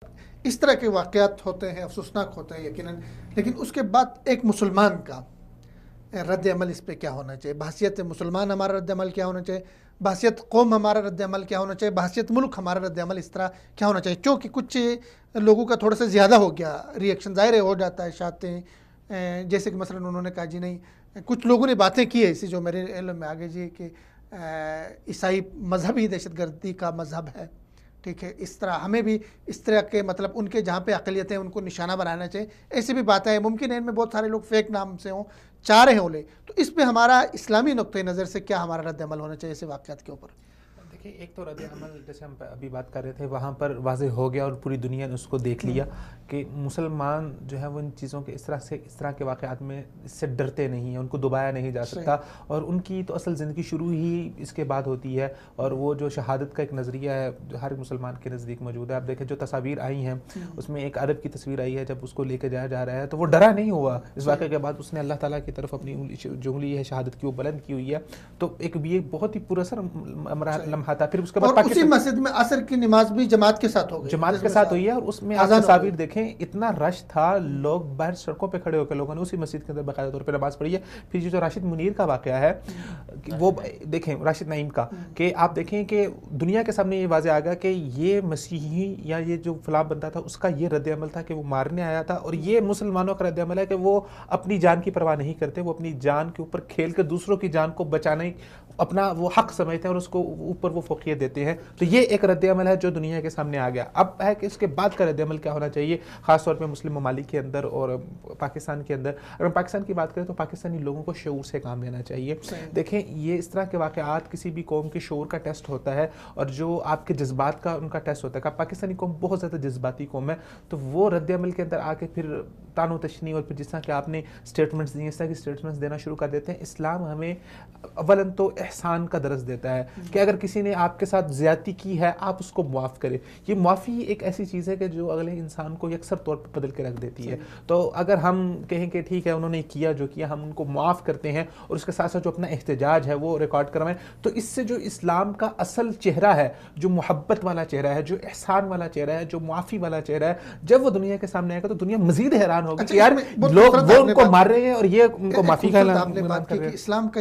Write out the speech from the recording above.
اس طرح کے واقعات ہوتے ہیں، افسوسناک ہوتے ہیں یقیناً، لیکن اس کے بعد ایک مسلمان کا رد عمل اس پہ کیا ہونا چاہیے؟ بحیثیت مسلمان ہمارا رد عمل کیا ہونا چاہیے؟ بحیثیت قوم ہمارا رد عمل کیا ہونا چاہیے؟ بحیثیت ملک ہمارا رد عمل اس طرح کیا ہونا چاہیے؟ چونکہ کچھ لوگوں کا تھوڑا سا زیادہ ہو گیا ریئیکشن، ظاہر ہے ہو جاتا ہے شاطیں، جیسے کہ مثلا انہوں نے کہا جی نہیں، کچھ لوگوں نے باتیں کی ہے ایسی جو میرے علم میں آگے جی کہ عیسائی مذہب ہی دہشت گردی کا مذہب ہے، ٹھیک ہے، اس طرح ہمیں بھی اس طرح کے مطلب ان کے جہاں پہ اقلیتیں ان کو نشانہ بنانا چاہیے، ایسی بھی باتیں ہیں، ممکن ہے ان میں بہت سارے لوگ فیک نام سے ہوں، چاہ رہے ہوں لے، تو اس پہ ہمارا اسلامی نقطۂ نظر سے کیا ہمارا رد عمل ہونا چاہیے ایسے واقعات کے اوپر؟ دیکھیے ایک تو رد عمل جیسے ہم ابھی بات کر رہے تھے وہاں پر واضح ہو گیا اور پوری دنیا نے اس کو دیکھ لیا کہ مسلمان جو ہے وہ ان چیزوں کے اس طرح کے واقعات میں اس سے ڈرتے نہیں ہیں، ان کو دبایا نہیں جا سکتا، اور ان کی تو اصل زندگی شروع ہی اس کے بعد ہوتی ہے، اور وہ جو شہادت کا ایک نظریہ ہے جو ہر مسلمان کے نزدیک موجود ہے۔ آپ دیکھیں جو تصاویر آئی ہیں اس میں ایک عرب کی تصویر آئی ہے، جب اس کو لے کے جایا جا رہا ہے تو وہ ڈرا نہیں ہوا اس واقعے کے بعد، اس نے اللہ تعالیٰ کی طرف اپنی جو انگلی ہے شہادت کی وہ بلند کی ہوئی ہے، تو ایک یہ بہت ہی پراثر لمحہ تھا۔ پھر اس کے بعد اسی مسجد میں عصر کی نماز بھی جماعت کے ساتھ ہو گئی، جماعت کے ساتھ ہوئی ہے، اور اس میں آپ تصاویر دیکھیں اتنا رش تھا، لوگ باہر سڑکوں پہ کھڑے ہو کے لوگوں نے اسی مسجد کے اندر باقاعدہ طور پہ نماز پڑھی ہے۔ پھر یہ جو راشد منیر کا واقعہ ہے وہ دیکھیں، راشد نعیم کا، کہ آپ دیکھیں کہ دنیا کے سامنے یہ واضح آ گیا کہ یہ مسیحی یا یہ جو فلاں بندہ تھا اس کا یہ رد عمل تھا کہ وہ مارنے آیا تھا، اور یہ مسلمانوں کا رد عمل ہے کہ وہ اپنی جان کی پرواہ نہیں کرتے، وہ اپنی جان کے اوپر کھیل کے دوسروں کی جان کو بچانے اپنا وہ حق سمجھتے ہیں اور اس کو اوپر وہ فوقیت دیتے ہیں۔ تو یہ ایک رد عمل ہے جو دنیا کے سامنے آ گیا۔ اب ہے کہ اس کے بعد کا رد عمل کیا ہونا چاہیے، خاص طور پہ مسلم ممالک کے اندر اور پاکستان کے اندر۔ اگر ہم پاکستان کی بات کریں تو پاکستانی لوگوں کو شعور سے کام لینا چاہیے۔ دیکھیں یہ اس طرح کے واقعات کسی بھی قوم کے شعور کا ٹیسٹ ہوتا ہے، اور جو آپ کے جذبات کا ان کا ٹیسٹ ہوتا ہے کہ پاکستانی قوم بہت زیادہ جذباتی قوم ہے، تو وہ رد عمل کے اندر آ کے پھر تان و تشنی اور پھر جس طرح کہ آپ نے اسٹیٹمنٹس دی اس طرح کی اسٹیٹمنٹس دینا شروع کر دیتے ہیں۔ اسلام ہمیں اولاً تو احسان کا درس دیتا ہے کہ اگر کسی نے آپ کے ساتھ زیادتی کی ہے آپ اس کو معاف کریں۔ یہ معافی ایک ایسی چیز ہے کہ جو اگلے انسان کو یکسر طور پر بدل کے رکھ دیتی ہے۔ تو اگر ہم کہیں کہ ٹھیک ہے انہوں نے کیا جو کیا، ہم ان کو معاف کرتے ہیں اور اس کے ساتھ ساتھ جو اپنا احتجاج ہے وہ ریکارڈ کروائیں، تو اس سے جو اسلام کا اصل چہرہ ہے، جو محبت والا چہرہ ہے، جو احسان والا چہرہ ہے، جو معافی والا چہرہ ہے، جب وہ دنیا کے سامنے آئے گا تو دنیا مزید حیران ہوگی کہ یار لوگ وہ ان کو مار رہے ہیں اور یہ ان کو معافی کا اعلان کر رہے ہیں۔ اسلام کا